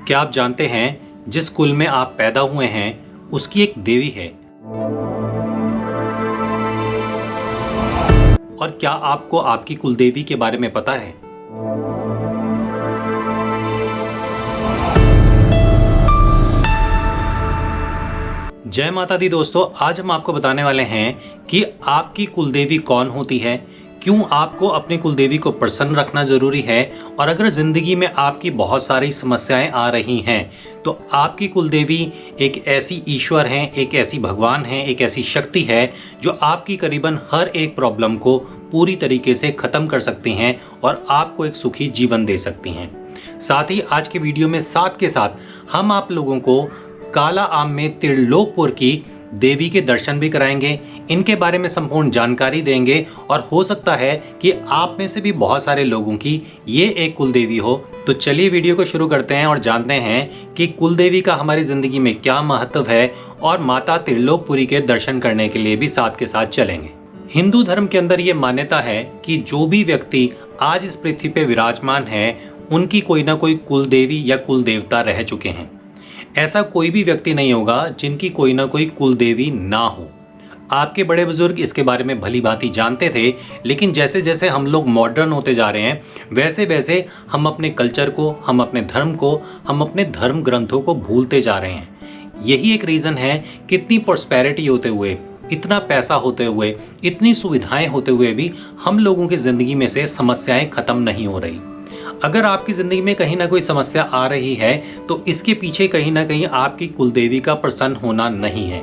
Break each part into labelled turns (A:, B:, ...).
A: क्या आप जानते हैं जिस कुल में आप पैदा हुए हैं उसकी एक देवी है? और क्या आपको आपकी कुल देवी के बारे में पता है? जय माता दी दोस्तों, आज हम आपको बताने वाले हैं कि आपकी कुलदेवी कौन होती है, क्यों आपको अपनी कुलदेवी को प्रसन्न रखना जरूरी है, और अगर जिंदगी में आपकी बहुत सारी समस्याएं आ रही हैं तो आपकी कुलदेवी एक ऐसी ईश्वर हैं, एक ऐसी भगवान हैं, एक ऐसी शक्ति है जो आपकी करीबन हर एक प्रॉब्लम को पूरी तरीके से खत्म कर सकती हैं और आपको एक सुखी जीवन दे सकती हैं। साथ ही आज के वीडियो में साथ के साथ हम आप लोगों को काला आम में त्रिलोकपुर की देवी के दर्शन भी कराएंगे, इनके बारे में संपूर्ण जानकारी देंगे और हो सकता है कि आप में से भी बहुत सारे लोगों की ये एक कुलदेवी हो। तो चलिए वीडियो को शुरू करते हैं और जानते हैं कि कुलदेवी का हमारी जिंदगी में क्या महत्व है और माता त्रिलोकपुरी के दर्शन करने के लिए भी साथ के साथ चलेंगे। हिंदू धर्म के अंदर ये मान्यता है कि जो भी व्यक्ति आज इस पृथ्वी पे विराजमान है उनकी कोई ना कोई कुलदेवी या कुलदेवता रह चुके हैं। ऐसा कोई भी व्यक्ति नहीं होगा जिनकी कोई ना कोई कुलदेवी ना हो। आपके बड़े बुजुर्ग इसके बारे में भली भांति जानते थे, लेकिन जैसे जैसे हम लोग मॉडर्न होते जा रहे हैं वैसे वैसे हम अपने कल्चर को, हम अपने धर्म को, हम अपने धर्म ग्रंथों को भूलते जा रहे हैं। यही एक रीज़न है कि इतनी प्रॉस्पेरिटी होते हुए, इतना पैसा होते हुए, इतनी सुविधाएं होते हुए भी हम लोगों की ज़िंदगी में से समस्याएं ख़त्म नहीं हो रही। अगर आपकी ज़िंदगी में कहीं ना कोई समस्या आ रही है तो इसके पीछे कहीं ना कहीं आपकी कुलदेवी का प्रसन्न होना नहीं है।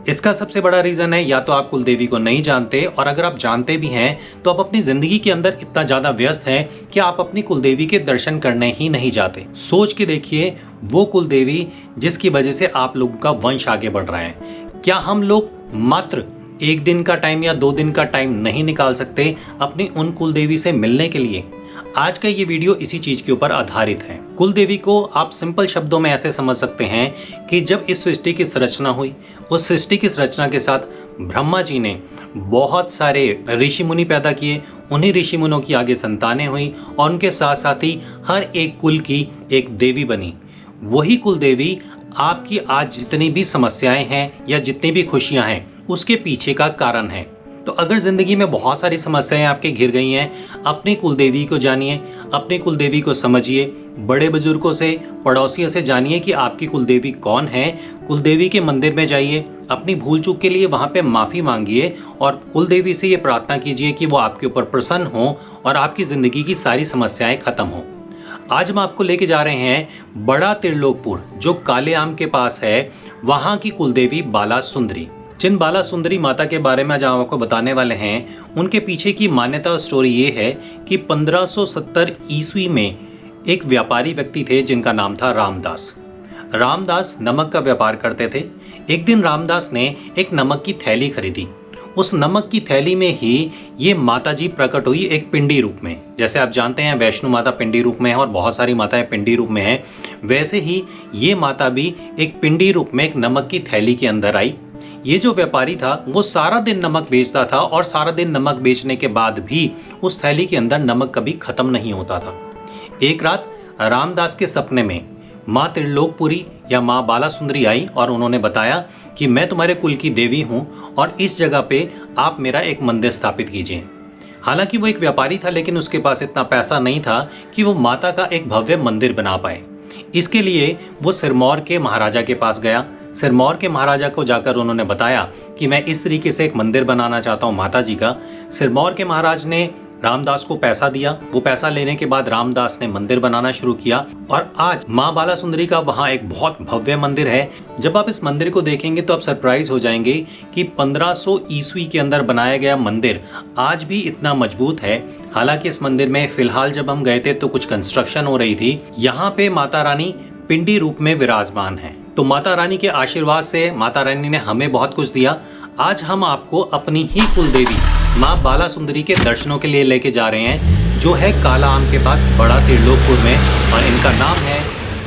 A: इसका सबसे बड़ा रीज़न है या तो आप कुलदेवी को नहीं जानते, और अगर आप जानते भी हैं तो आप अपनी ज़िंदगी के अंदर इतना ज़्यादा व्यस्त हैं कि आप अपनी कुलदेवी के दर्शन करने ही नहीं जाते। सोच के देखिए, वो कुलदेवी जिसकी वजह से आप लोगों का वंश आगे बढ़ रहा है। क्या हम लोग मात्र एक दिन का टाइम या 2 दिन का टाइम नहीं निकाल सकते अपनी उन कुलदेवी से मिलने के लिए? आज का ये वीडियो इसी चीज के ऊपर आधारित है। कुलदेवी को आप सिंपल शब्दों में ऐसे समझ सकते हैं कि जब इस सृष्टि की संरचना हुई, उस सृष्टि की संरचना के साथ ब्रह्मा जी ने बहुत सारे ऋषि मुनि पैदा किए, उन्हीं ऋषि मुनियों की आगे संतानें हुई और उनके साथ साथ ही हर एक कुल की एक देवी बनी। वही कुलदेवी आपकी आज जितनी भी समस्याएं हैं या जितनी भी खुशियां हैं उसके पीछे का कारण है। तो अगर जिंदगी में बहुत सारी समस्याएं आपके घिर गई हैं, अपनी कुलदेवी को जानिए, अपनी कुलदेवी को समझिए, बड़े बुजुर्गों से, पड़ोसियों से जानिए कि आपकी कुलदेवी कौन है। कुलदेवी के मंदिर में जाइए, अपनी भूल चूक के लिए वहां पे माफ़ी मांगिए और कुलदेवी से ये प्रार्थना कीजिए कि वो आपके ऊपर प्रसन्न हो और आपकी ज़िंदगी की सारी समस्याएं खत्म हो। आज हम आपको लेके जा रहे हैं बड़ा त्रिलोकपुर जो काले आम के पास है, वहाँ की कुलदेवी बाला सुंदरी। जिन बाला सुंदरी माता के बारे में आज हम आपको बताने वाले हैं उनके पीछे की मान्यता और स्टोरी ये है कि 1570 ईस्वी में एक व्यापारी व्यक्ति थे जिनका नाम था रामदास। रामदास नमक का व्यापार करते थे। एक दिन रामदास ने एक नमक की थैली खरीदी। उस नमक की थैली में ही ये माता जी प्रकट हुई एक पिंडी रूप में। जैसे आप जानते हैं वैष्णो माता पिंडी रूप में है और बहुत सारी माताएं पिंडी रूप में हैं, वैसे ही ये माता भी एक पिंडी रूप में एक नमक की थैली के अंदर आई। ये जो व्यापारी था वो सारा दिन नमक बेचता था और सारा दिन नमक बेचने के बाद भी उस थैली के अंदर नमक कभी खत्म नहीं होता था। एक रात रामदास के सपने में माँ त्रिलोकपुरी या माँ बाला सुंदरी आई और उन्होंने बताया कि मैं तुम्हारे कुल की देवी हूँ और इस जगह पे आप मेरा एक मंदिर स्थापित कीजिए। हालांकि वो एक व्यापारी था लेकिन उसके पास इतना पैसा नहीं था कि वो माता का एक भव्य मंदिर बना पाए। इसके लिए वो सिरमौर के महाराजा के पास गया। सिरमौर के महाराजा को जाकर उन्होंने बताया कि मैं इस तरीके से एक मंदिर बनाना चाहता हूँ माता जी का। सिरमौर के महाराज ने रामदास को पैसा दिया। वो पैसा लेने के बाद रामदास ने मंदिर बनाना शुरू किया और आज माँ बाला सुंदरी का वहाँ एक बहुत भव्य मंदिर है। जब आप इस मंदिर को देखेंगे तो आप सरप्राइज हो जाएंगे कि 1500 ईस्वी के अंदर बनाया गया मंदिर आज भी इतना मजबूत है। हालांकि इस मंदिर में फिलहाल जब हम गए थे तो कुछ कंस्ट्रक्शन हो रही थी। यहाँ पे माता रानी पिंडी रूप में विराजमान है। तो माता रानी के आशीर्वाद से माता रानी ने हमें बहुत कुछ दिया। आज हम आपको अपनी ही कुलदेवी माँ बाला सुंदरी के दर्शनों के लिए लेके जा रहे हैं जो है काला आम के पास बड़ा त्रिलोकपुर में, और इनका नाम है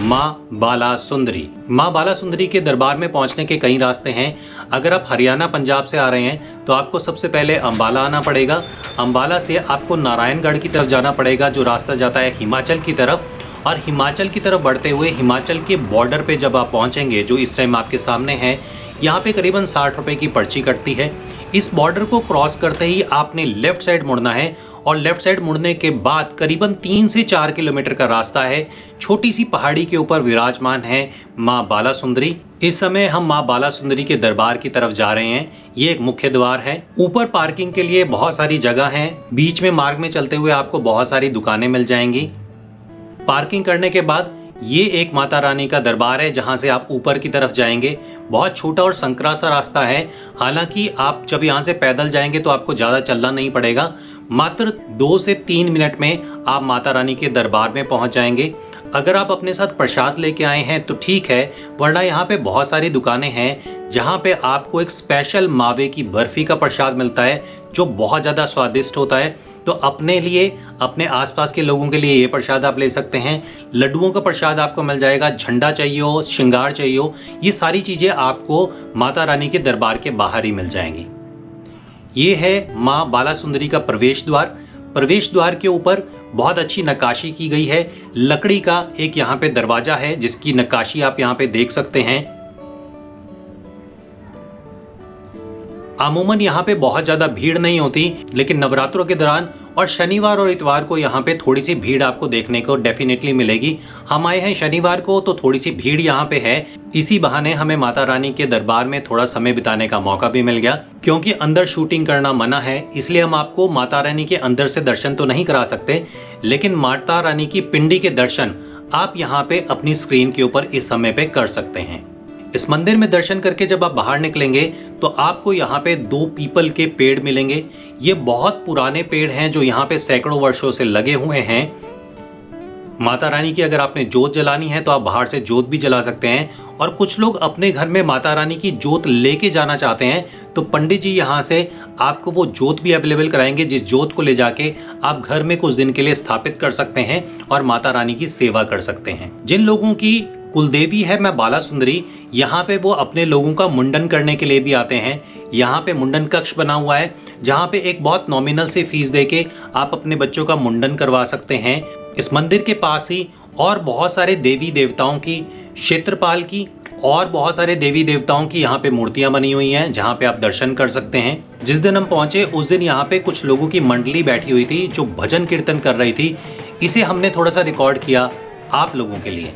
A: माँ बाला सुंदरी। माँ बाला सुंदरी के दरबार में पहुंचने के कई रास्ते हैं। अगर आप हरियाणा पंजाब से आ रहे हैं तो आपको सबसे पहले अंबाला आना पड़ेगा। अंबाला से आपको नारायणगढ़ की तरफ जाना पड़ेगा जो रास्ता जाता है हिमाचल की तरफ, और हिमाचल की तरफ बढ़ते हुए हिमाचल के बॉर्डर पे जब आप पहुंचेंगे, जो इस टाइम आपके सामने है, यहाँ पे करीबन 60 रुपए की पर्ची कटती है। इस बॉर्डर को क्रॉस करते ही आपने लेफ्ट साइड मुड़ना है और लेफ्ट साइड मुड़ने के बाद करीबन 3 से 4 किलोमीटर का रास्ता है। छोटी सी पहाड़ी के ऊपर विराजमान है माँ बाला सुंदरी। इस समय हम माँ बाला सुंदरी के दरबार की तरफ जा रहे हैं। ये एक मुख्य द्वार है। ऊपर पार्किंग के लिए बहुत सारी जगह है। बीच में मार्ग में चलते हुए आपको बहुत सारी दुकानें मिल जाएंगी। पार्किंग करने के बाद ये एक माता रानी का दरबार है, जहां से आप ऊपर की तरफ जाएंगे। बहुत छोटा और संकरा सा रास्ता है। हालांकि आप जब यहाँ से पैदल जाएंगे तो आपको ज़्यादा चलना नहीं पड़ेगा। मात्र 2 से 3 मिनट में आप माता रानी के दरबार में पहुँच जाएंगे। अगर आप अपने साथ प्रसाद लेके आए हैं तो ठीक है, वरना यहाँ पे बहुत सारी दुकानें हैं जहाँ पे आपको एक स्पेशल मावे की बर्फ़ी का प्रसाद मिलता है, जो बहुत ज़्यादा स्वादिष्ट होता है। तो अपने लिए, अपने आसपास के लोगों के लिए ये प्रसाद आप ले सकते हैं। लड्डुओं का प्रसाद आपको मिल जाएगा। झंडा चाहिए हो, श्रृंगार चाहिए हो, ये सारी चीज़ें आपको माता रानी के दरबार के बाहर ही मिल जाएंगी। ये है माँ बाला सुंदरी का प्रवेश द्वार। प्रवेश द्वार के ऊपर बहुत अच्छी नक्काशी की गई है। लकड़ी का एक यहाँ पे दरवाजा है, जिसकी नक्काशी आप यहाँ पे देख सकते हैं। अमूमन यहाँ पे बहुत ज़्यादा भीड़ नहीं होती, लेकिन नवरात्रों के दौरान और शनिवार और इतवार को यहाँ पे थोड़ी सी भीड़ आपको देखने को डेफिनेटली मिलेगी। हम आए हैं शनिवार को, तो थोड़ी सी भीड़ यहाँ पे है। इसी बहाने हमें माता रानी के दरबार में थोड़ा समय बिताने का मौका भी मिल गया। क्योंकि अंदर शूटिंग करना मना है, इसलिए हम आपको माता रानी के अंदर से दर्शन तो नहीं करा सकते, लेकिन माता रानी की पिंडी के दर्शन आप यहाँ पे अपनी स्क्रीन के ऊपर इस समय पे कर सकते हैं। इस मंदिर में दर्शन करके जब आप बाहर निकलेंगे तो आपको यहाँ पे 2 पीपल के पेड़ मिलेंगे। ये बहुत पुराने पेड़ हैं, जो यहाँ पे सैकड़ों वर्षों से लगे हुए हैं। माता रानी की अगर आपने जोत जलानी है तो आप बाहर से जोत भी जला सकते हैं, और कुछ लोग अपने घर में माता रानी की जोत लेके जाना चाहते हैं तो पंडित जी यहाँ से आपको वो जोत भी अवेलेबल कराएंगे, जिस जोत को ले जाके आप घर में कुछ दिन के लिए स्थापित कर सकते हैं और माता रानी की सेवा कर सकते हैं। जिन लोगों की कुलदेवी है मैं बाला सुंदरी, यहाँ पे वो अपने लोगों का मुंडन करने के लिए भी आते हैं। यहाँ पे मुंडन कक्ष बना हुआ है, जहाँ पे एक बहुत नॉमिनल सी फीस देके आप अपने बच्चों का मुंडन करवा सकते हैं। इस मंदिर के पास ही और बहुत सारे देवी देवताओं की, क्षेत्रपाल की और बहुत सारे देवी देवताओं की यहाँ पे मूर्तियां बनी हुई हैं, जहाँ पे आप दर्शन कर सकते हैं। जिस दिन हम पहुंचे उस दिन यहाँ पे कुछ लोगों की मंडली बैठी हुई थी जो भजन कीर्तन कर रही थी। इसे हमने थोड़ा सा रिकॉर्ड किया आप लोगों के लिए।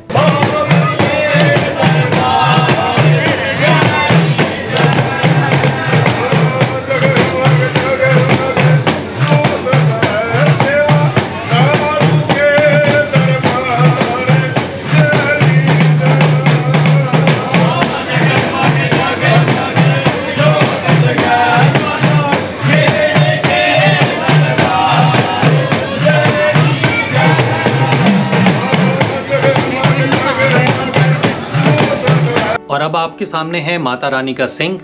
A: और अब आपके सामने है माता रानी का सिंह,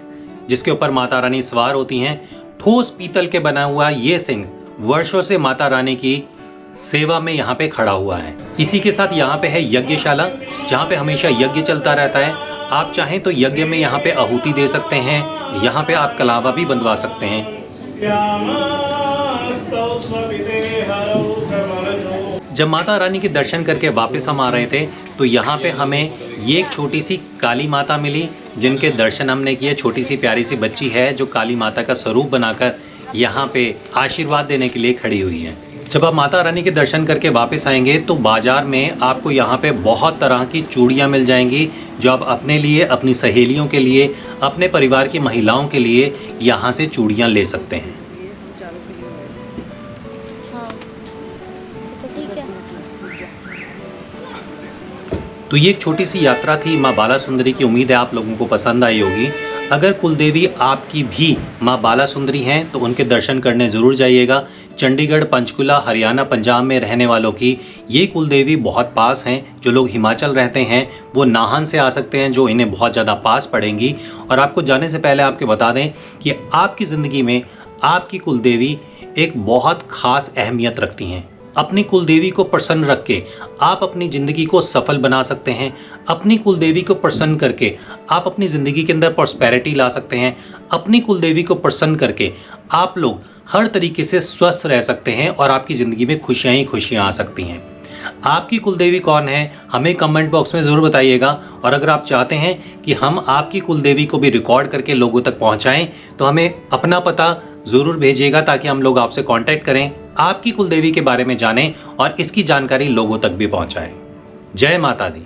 A: जिसके ऊपर माता रानी सवार होती हैं। ठोस पीतल के बना हुआ ये सिंह वर्षों से माता रानी की सेवा में यहाँ पे खड़ा हुआ है। इसी के साथ यहाँ पे है यज्ञशाला, जहाँ पे हमेशा यज्ञ चलता रहता है। आप चाहें तो यज्ञ में यहाँ पे आहुति दे सकते हैं। यहाँ पे आप कलावा भी बंधवा सकते हैं। जब माता रानी के दर्शन करके वापस हम आ रहे थे तो यहाँ पे हमें ये एक छोटी सी काली माता मिली, जिनके दर्शन हमने किए। छोटी सी प्यारी सी बच्ची है जो काली माता का स्वरूप बनाकर यहाँ पे आशीर्वाद देने के लिए खड़ी हुई है। जब आप माता रानी के दर्शन करके वापस आएंगे तो बाजार में आपको यहाँ पे बहुत तरह की चूड़ियाँ मिल जाएंगी, जो आप अपने लिए, अपनी सहेलियों के लिए, अपने परिवार की महिलाओं के लिए यहाँ से चूड़ियाँ ले सकते हैं। तो ये एक छोटी सी यात्रा थी माँ बाला सुंदरी की। उम्मीद है आप लोगों को पसंद आई होगी। अगर कुलदेवी आपकी भी माँ बाला सुंदरी हैं तो उनके दर्शन करने ज़रूर जाइएगा। चंडीगढ़, पंचकुला, हरियाणा, पंजाब में रहने वालों की ये कुलदेवी बहुत पास हैं। जो लोग हिमाचल रहते हैं वो नाहन से आ सकते हैं, जो इन्हें बहुत ज़्यादा पास पड़ेंगी। और आपको जाने से पहले आपके बता दें कि आपकी ज़िंदगी में आपकी कुलदेवी एक बहुत ख़ास अहमियत रखती हैं। अपनी कुलदेवी को प्रसन्न रख के आप अपनी ज़िंदगी को सफल बना सकते हैं। अपनी कुलदेवी को प्रसन्न करके आप अपनी ज़िंदगी के अंदर प्रॉस्पेरिटी ला सकते हैं। अपनी कुलदेवी को प्रसन्न करके आप लोग हर तरीके से स्वस्थ रह सकते हैं और आपकी ज़िंदगी में खुशियाँ ही खुशियाँ आ सकती हैं। आपकी कुलदेवी कौन है हमें कमेंट बॉक्स में ज़रूर बताइएगा। और अगर आप चाहते हैं कि हम आपकी कुलदेवी को भी रिकॉर्ड करके लोगों तक पहुंचाएं तो हमें अपना पता ज़रूर भेजिएगा ताकि हम लोग आपसे कांटेक्ट करें, आपकी कुलदेवी के बारे में जानें और इसकी जानकारी लोगों तक भी पहुंचाएं। जय माता दी।